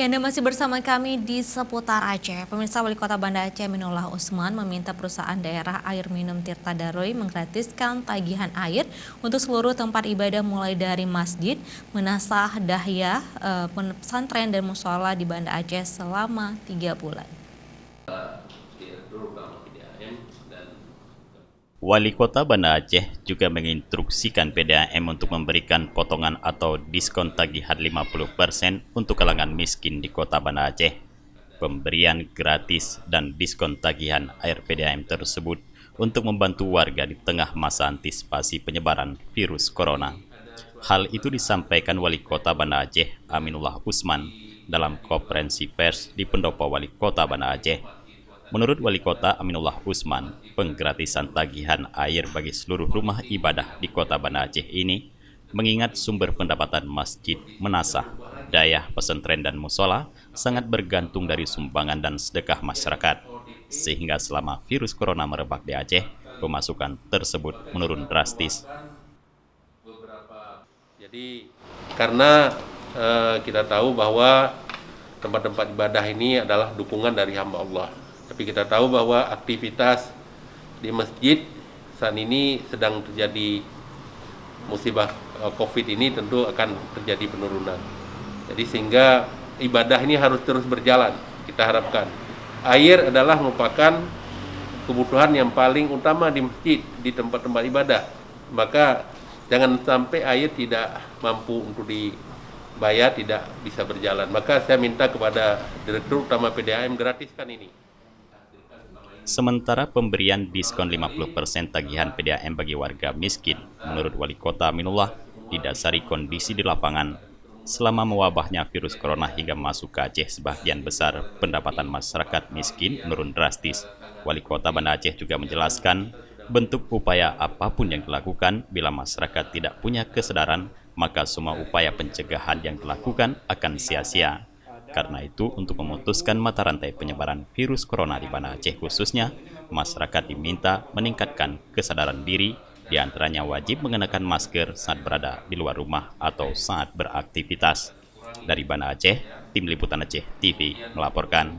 Ya, Anda masih bersama kami di seputar Aceh. Pemirsa Wali Kota Banda Aceh Aminullah Usman meminta perusahaan daerah air minum Tirta Daroy menggratiskan tagihan air untuk seluruh tempat ibadah mulai dari masjid, menasah, dahyah, pesantren dan mushola di Banda Aceh selama 3 bulan. Wali Kota Banda Aceh juga menginstruksikan PDAM untuk memberikan potongan atau diskon tagihan 50% untuk kalangan miskin di Kota Banda Aceh. Pemberian gratis dan diskon tagihan air PDAM tersebut untuk membantu warga di tengah masa antisipasi penyebaran virus corona. Hal itu disampaikan Wali Kota Banda Aceh Aminullah Usman dalam konferensi pers di Pendopo Wali Kota Banda Aceh. Menurut Wali Kota Aminullah Usman, penggratisan tagihan air bagi seluruh rumah ibadah di Kota Banda Aceh ini mengingat sumber pendapatan masjid, menasah, dayah, pesantren dan musola sangat bergantung dari sumbangan dan sedekah masyarakat. Sehingga selama virus corona merebak di Aceh, pemasukan tersebut menurun drastis. Jadi karena kita tahu bahwa tempat-tempat ibadah ini adalah dukungan dari hamba Allah. Tapi kita tahu bahwa aktivitas di masjid saat ini sedang terjadi musibah COVID ini tentu akan terjadi penurunan. Jadi sehingga ibadah ini harus terus berjalan. Kita harapkan air adalah merupakan kebutuhan yang paling utama di masjid, di tempat-tempat ibadah. Maka jangan sampai air tidak mampu untuk dibayar, tidak bisa berjalan. Maka saya minta kepada Direktur Utama PDAM gratiskan ini. Sementara pemberian diskon 50% tagihan PDAM bagi warga miskin, menurut Wali Kota Aminullah, didasari kondisi di lapangan. Selama mewabahnya virus corona hingga masuk ke Aceh, sebagian besar pendapatan masyarakat miskin menurun drastis. Wali Kota Banda Aceh juga menjelaskan, bentuk upaya apapun yang dilakukan, bila masyarakat tidak punya kesadaran, maka semua upaya pencegahan yang dilakukan akan sia-sia. Karena itu, untuk memutuskan mata rantai penyebaran virus corona di Banda Aceh khususnya, masyarakat diminta meningkatkan kesadaran diri, diantaranya wajib mengenakan masker saat berada di luar rumah atau saat beraktivitas. Dari Banda Aceh, Tim Liputan Aceh TV melaporkan.